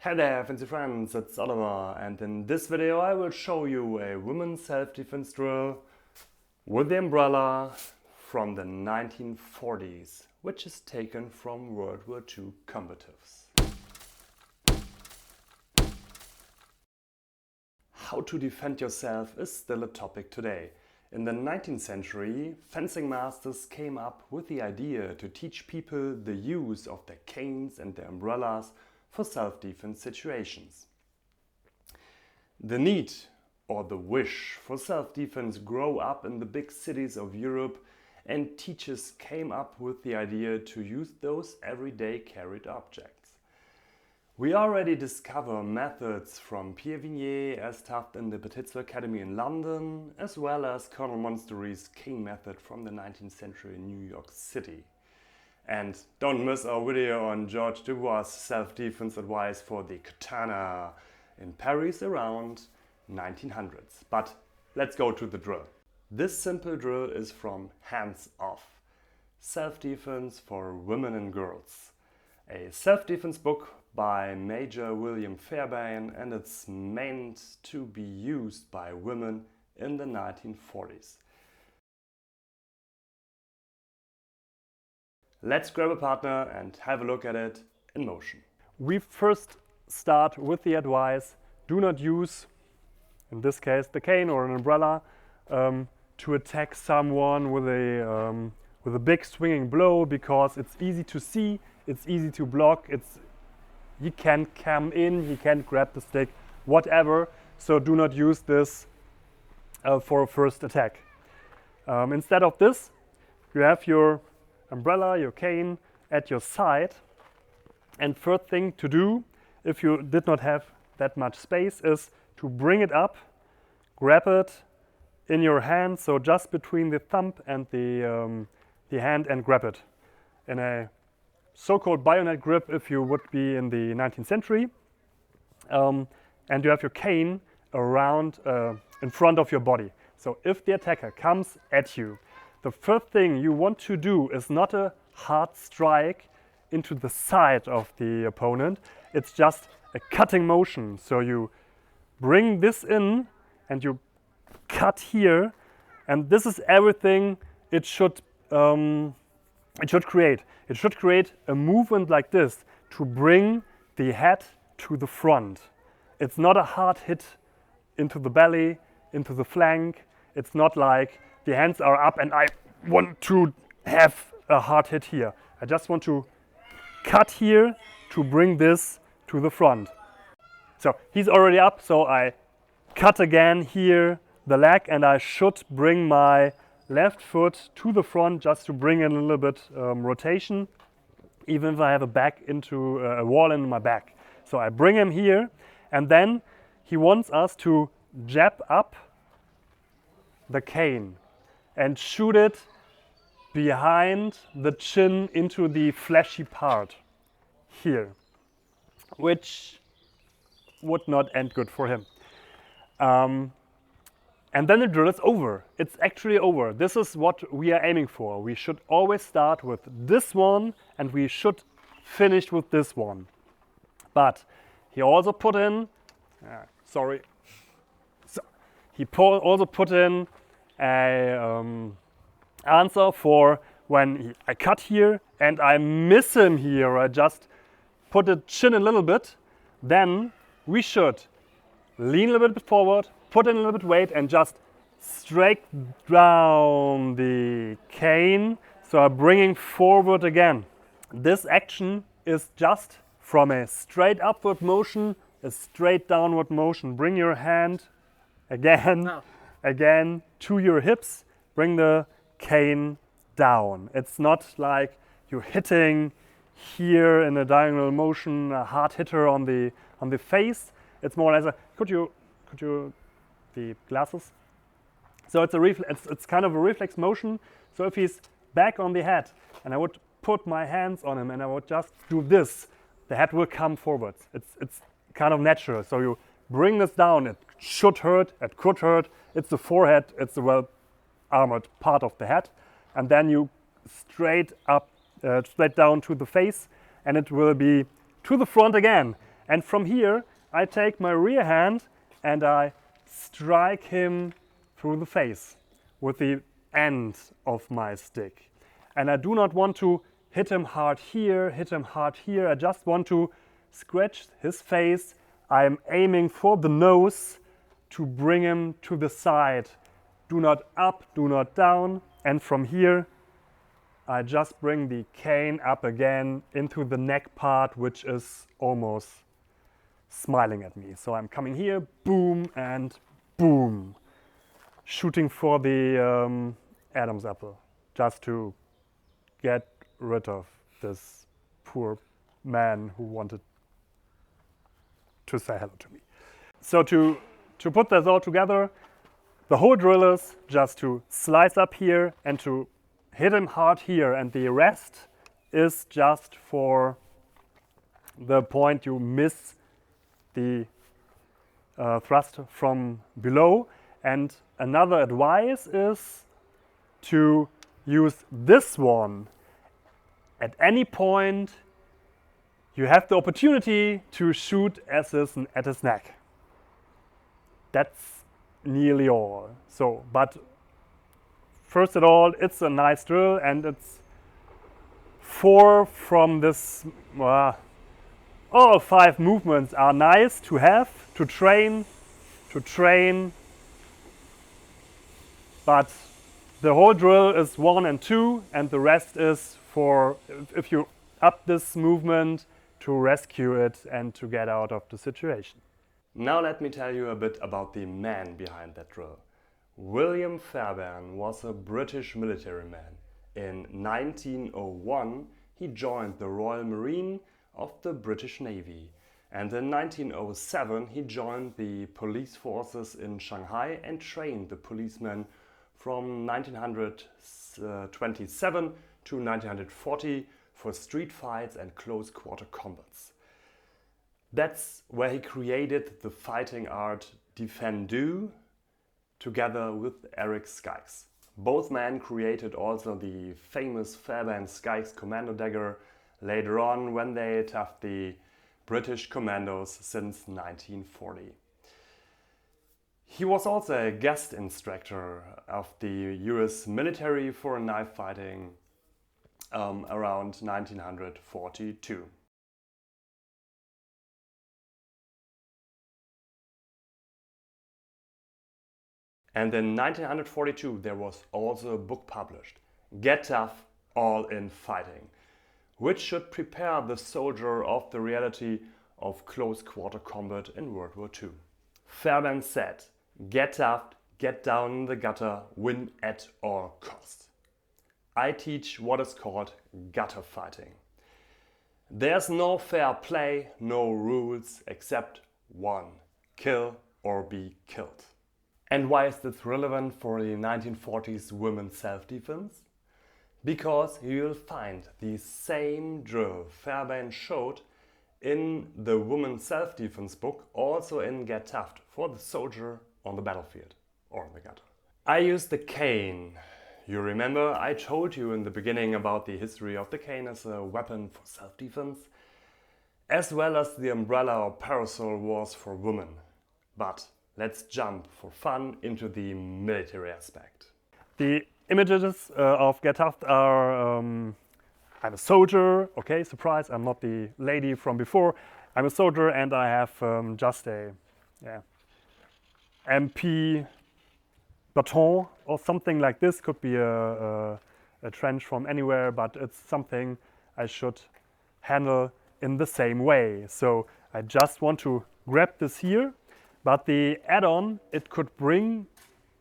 Hey there, fancy friends, it's Oliver, and in this video I will show you a women's self-defense drill with the umbrella from the 1940s, which is taken from World War II Combatives. How to defend yourself is still a topic today. In the 19th century, fencing masters came up with the idea to teach people the use of their canes and their umbrellas for self-defense situations. The need or the wish for self-defense grew up in the big cities of Europe, and teachers came up with the idea to use those everyday carried objects. We already discover methods from Pierre Vignier as taught in the Batista Academy in London, as well as Colonel Monstery's cane method from the 19th century in New York City. And don't miss our video on George Dubois' self-defense advice for the katana in Paris around 1900s. But let's go to the drill. This simple drill is from Hands Off, Self-Defense for Women and Girls, a self-defense book by Major William Fairbairn, and it's meant to be used by women in the 1940s. Let's grab a partner and have a look at it in motion. We first start with the advice: do not use, in this case, the cane or an umbrella to attack someone with a big swinging blow, because it's easy to see, it's easy to block, he can come in, he can grab the stick, whatever. So do not use this for a first attack. Instead of this, you have your umbrella, your cane at your side, and first thing to do, if you did not have that much space, is to bring it up, grab it in your hand, so just between the thumb and the hand, and grab it in a so-called bayonet grip if you would be in the 19th century, and you have your cane around in front of your body. So if the attacker comes at you, the first thing you want to do is not a hard strike into the side of the opponent. It's just a cutting motion. So you bring this in and you cut here, and this is everything it should create. It should create a movement like this to bring the head to the front. It's not a hard hit into the belly, into the flank. It's not like the hands are up and I want to have a hard hit here. I just want to cut here to bring this to the front. So he's already up, so I cut again here the leg, and I should bring my left foot to the front just to bring in a little bit rotation, even if I have a back into a wall in my back. So I bring him here, and then he wants us to jab up the cane and shoot it behind the chin into the fleshy part here, which would not end good for him. And then the drill is over. It's actually over. This is what we are aiming for. We should always start with this one, and we should finish with this one. But he also put in, also put in a answer for when I cut here and I miss him here. I just put the chin a little bit. Then we should lean a little bit forward, put in a little bit weight, and just straight down the cane. So I'm bringing forward again. This action is just from a straight upward motion, a straight downward motion. Bring your hand again to your hips. Bring the cane down. It's not like you're hitting here in a diagonal motion, a hard hitter on the face. It's more or less a, could you the glasses? So it's kind of a reflex motion. So if he's back on the head and I would put my hands on him and I would just do this, the head will come forwards. It's kind of natural. So you bring this down. It should hurt, it could hurt. It's the forehead, it's the well armored part of the head, and then you straight down to the face, and it will be to the front again. And from here, I take my rear hand and I strike him through the face with the end of my stick. And I do not want to hit him hard here, hit him hard here. I just want to scratch his face. I'm aiming for the nose to bring him to the side. Do not up, do not down. And from here, I just bring the cane up again into the neck part, which is almost smiling at me. So I'm coming here, boom and boom, shooting for the Adam's apple, just to get rid of this poor man who wanted to say hello to me. So to put this all together, the whole drill is just to slice up here and to hit him hard here, and the rest is just for the point you miss the thrust from below. And another advice is to use this one at any point you have the opportunity to shoot at his neck. That's nearly all. So, but first of all, it's a nice drill, and it's 4 from this. All 5 movements are nice to have, to train, but the whole drill is 1 and 2, and the rest is for if you up this movement to rescue it and to get out of the situation. Now let me tell you a bit about the man behind that drill. William Fairbairn was a British military man. In 1901 he joined the Royal Marine of the British Navy, and in 1907 he joined the police forces in Shanghai and trained the policemen from 1927 to 1940 for street fights and close quarter combats. That's where he created the fighting art Defendu together with Eric Skykes. Both men created also the famous Fairbairn Skykes commando dagger later on when they toughed the British Commandos since 1940. He was also a guest instructor of the US military for knife fighting around 1942. And in 1942 there was also a book published, Get Tough, All in Fighting, which should prepare the soldier of the reality of close quarter combat in World War II. Fairbairn said, "Get tough, get down in the gutter, win at all costs." I teach what is called gutter fighting. There's no fair play, no rules except one: kill or be killed. And why is this relevant for the 1940s women's self-defense? Because you'll find the same drill Fairbairn showed in the women's self-defense book, also in Get Tough, for the soldier on the battlefield or in the gutter. I use the cane. You remember I told you in the beginning about the history of the cane as a weapon for self-defense, as well as the umbrella or parasol was for women. But let's jump for fun into the military aspect. The images of Get Tough are I'm a soldier, okay, surprise, I'm not the lady from before. I'm a soldier and I have just a MP baton or something like this. Could be a trench from anywhere, but it's something I should handle in the same way. So I just want to grab this here, but the add-on it could bring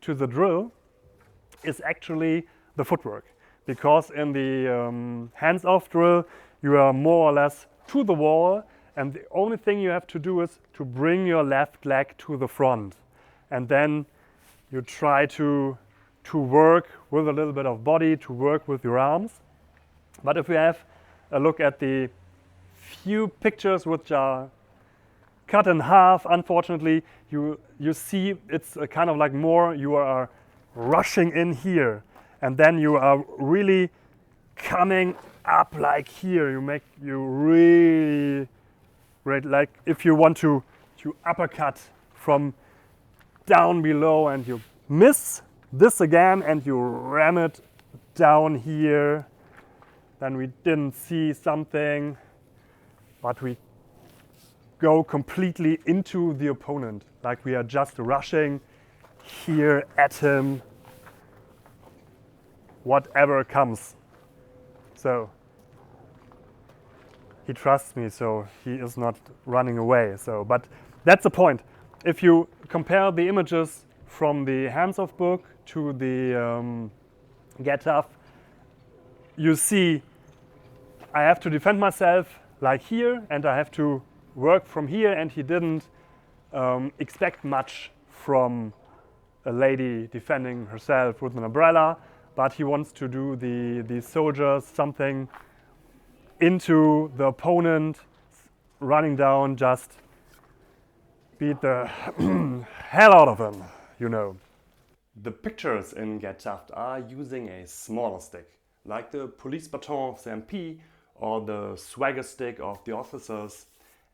to the drill is actually the footwork. Because in the hands-off drill you are more or less to the wall, and the only thing you have to do is to bring your left leg to the front, and then you try to work with a little bit of body, to work with your arms. But if we have a look at the few pictures which are cut in half, unfortunately, you see it's a kind of like more you are rushing in here, and then you are really coming up like here. You really right? Like if you want to uppercut from down below and you miss this again and you ram it down here, then we didn't see something, but we go completely into the opponent, like we are just rushing here at him, whatever comes. So he trusts me, so he is not running away. So, but that's the point. If you compare the images from the hands-off book to the Get Tough, you see I have to defend myself like here, and I have to work from here, and he didn't expect much from a lady defending herself with an umbrella, but he wants to do the soldiers something into the opponent, running down, just beat the hell out of him, you know. The pictures in Get Tough are using a smaller stick, like the police baton of the MP or the swagger stick of the officers,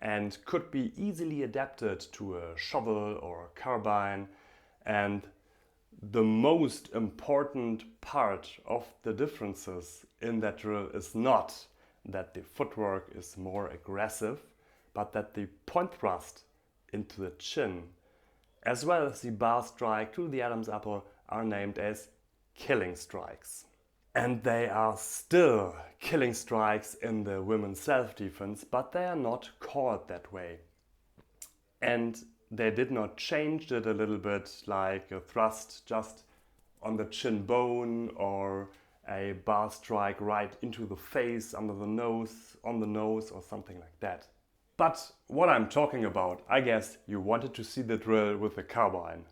and could be easily adapted to a shovel or a carbine. And the most important part of the differences in that drill is not that the footwork is more aggressive, but that the point thrust into the chin, as well as the bar strike to the Adam's apple, are named as killing strikes. And they are still killing strikes in the women's self-defense, but they are not called that way. And they did not change it a little bit, like a thrust just on the chin bone or a bar strike right into the face, under the nose, on the nose, or something like that. But what I'm talking about, I guess you wanted to see the drill with the carbine.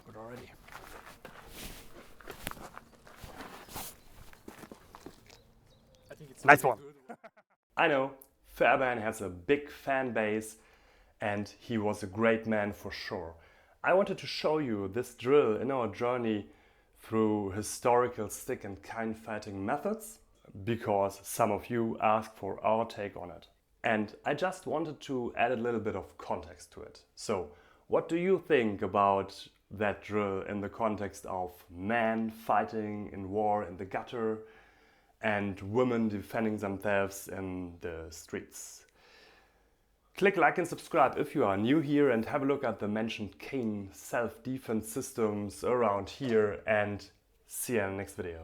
Good already. I think it's nice one. I know, Fairbairn has a big fan base and he was a great man for sure. I wanted to show you this drill in our journey through historical stick and canne fighting methods, because some of you asked for our take on it. And I just wanted to add a little bit of context to it. So, what do you think about that drill in the context of men fighting in war in the gutter and women defending themselves in the streets? Click like and subscribe if you are new here, and have a look at the mentioned canne self-defense systems around here, and see you in the next video.